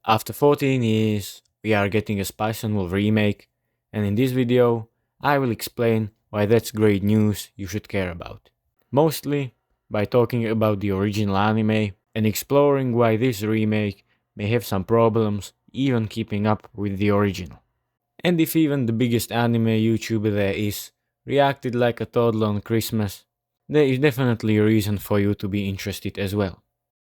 After 14 years, we are getting a Spice and Wolf remake, and in this video, I will explain why that's great news you should care about. Mostly by talking about the original anime and exploring why this remake may have some problems even keeping up with the original. And if even the biggest anime YouTuber there is reacted like a toddler on Christmas, there is definitely a reason for you to be interested as well.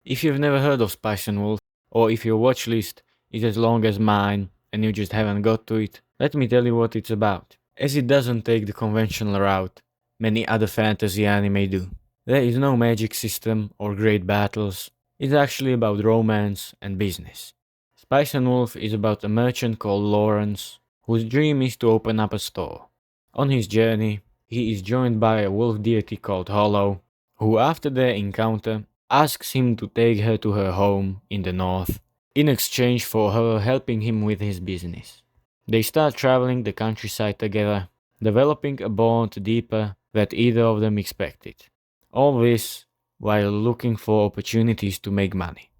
If you've never heard of Spice and Wolf, or if your watch list is as long as mine and you just haven't got to it, let me tell you what it's about. As it doesn't take the conventional route many other fantasy anime do. There is no magic system or great battles, it's actually about romance and business. Spice and Wolf is about a merchant called Lawrence, whose dream is to open up a store. On his journey, he is joined by a wolf deity called Hollow, who after their encounter asks him to take her to her home in the north, in exchange for her helping him with his business. They start traveling the countryside together, developing a bond deeper than either of them expected. All this while looking for opportunities to make money.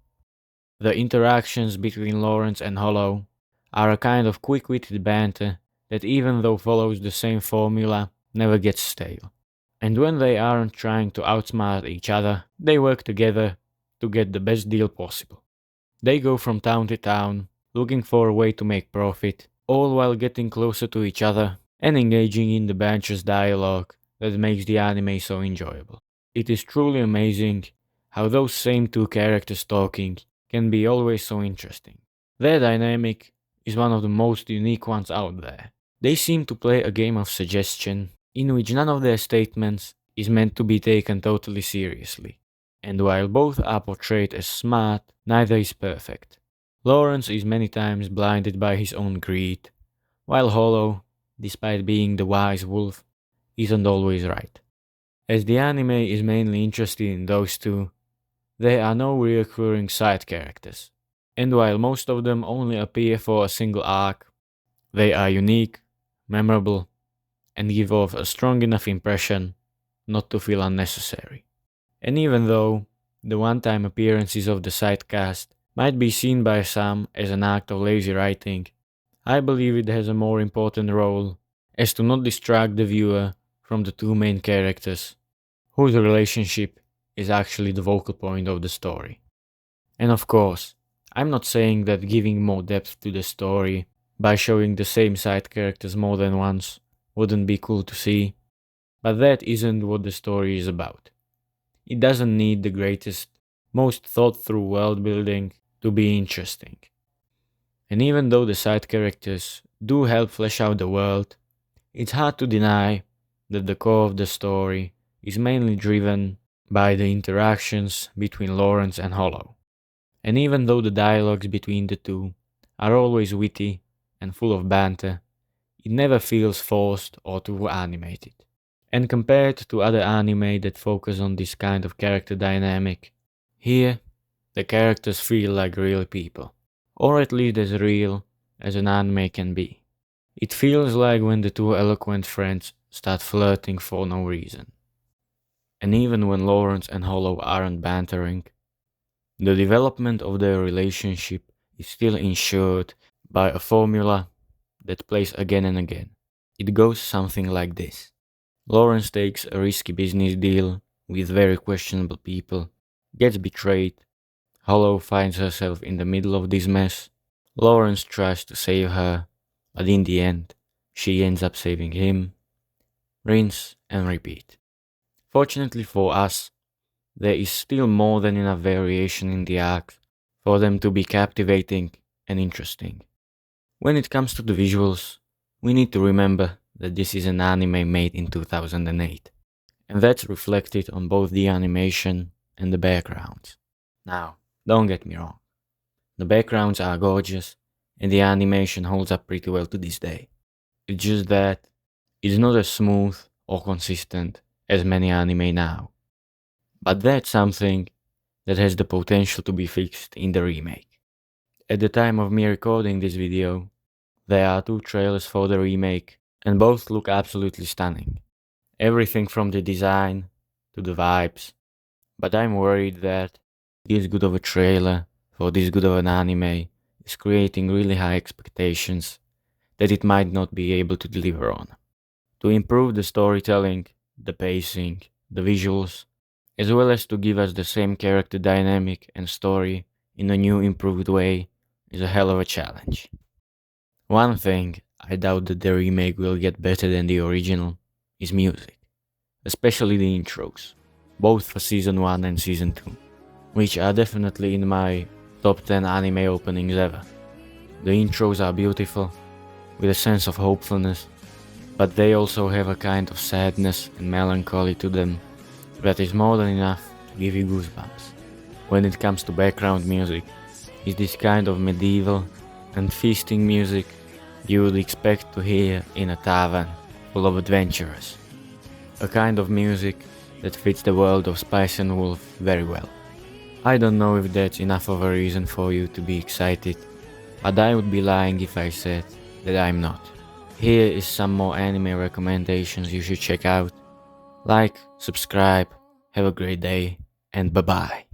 The interactions between Lawrence and Hollow are a kind of quick-witted banter that, even though follows the same formula, never gets stale. And when they aren't trying to outsmart each other, they work together to get the best deal possible. They go from town to town, looking for a way to make profit, all while getting closer to each other and engaging in the banterous dialogue that makes the anime so enjoyable. It is truly amazing how those same two characters talking can be always so interesting. Their dynamic is one of the most unique ones out there. They seem to play a game of suggestion in which none of their statements is meant to be taken totally seriously. And while both are portrayed as smart, neither is perfect. Lawrence is many times blinded by his own greed, while Hollow, despite being the wise wolf, isn't always right. As the anime is mainly interested in those two, there are no recurring side characters, and while most of them only appear for a single arc, they are unique, memorable, and give off a strong enough impression not to feel unnecessary. And even though the one-time appearances of the side cast might be seen by some as an act of lazy writing, I believe it has a more important role as to not distract the viewer from the two main characters, whose relationship is actually the focal point of the story. And of course, I'm not saying that giving more depth to the story by showing the same side characters more than once wouldn't be cool to see, but that isn't what the story is about. It doesn't need the greatest, most thought through world building to be interesting. And even though the side characters do help flesh out the world, it's hard to deny that the core of the story is mainly driven by the interactions between Lawrence and Hollow. And even though the dialogues between the two are always witty and full of banter, it never feels forced or too animated. And compared to other anime that focus on this kind of character dynamic, here the characters feel like real people, or at least as real as an anime can be. It feels like when the two eloquent friends start flirting for no reason. And even when Lawrence and Hollow aren't bantering, the development of their relationship is still ensured by a formula that plays again and again. It goes something like this. Lawrence takes a risky business deal with very questionable people, gets betrayed, Hollow finds herself in the middle of this mess, Lawrence tries to save her, but in the end, she ends up saving him. Rinse and repeat. Fortunately for us, there is still more than enough variation in the arc for them to be captivating and interesting. When it comes to the visuals, we need to remember that this is an anime made in 2008, and that's reflected on both the animation and the backgrounds. Now, don't get me wrong, the backgrounds are gorgeous, and the animation holds up pretty well to this day. It's just that it's not as smooth or consistent as many anime now. But that's something that has the potential to be fixed in the remake. At the time of me recording this video, there are two trailers for the remake, and both look absolutely stunning. Everything from the design to the vibes. But I'm worried that this good of a trailer for this good of an anime is creating really high expectations that it might not be able to deliver on. To improve the storytelling, the pacing, the visuals, as well as to give us the same character dynamic and story in a new improved way is a hell of a challenge. One thing I doubt that the remake will get better than the original is music, especially the intros, both for season 1 and season 2, which are definitely in my top 10 anime openings ever. The intros are beautiful, with a sense of hopefulness, but they also have a kind of sadness and melancholy to them that is more than enough to give you goosebumps. When it comes to background music, it's this kind of medieval and feasting music you would expect to hear in a tavern full of adventurers. A kind of music that fits the world of Spice and Wolf very well. I don't know if that's enough of a reason for you to be excited, but I would be lying if I said that I'm not. Here is some more anime recommendations you should check out. Like, subscribe, have a great day, and bye bye.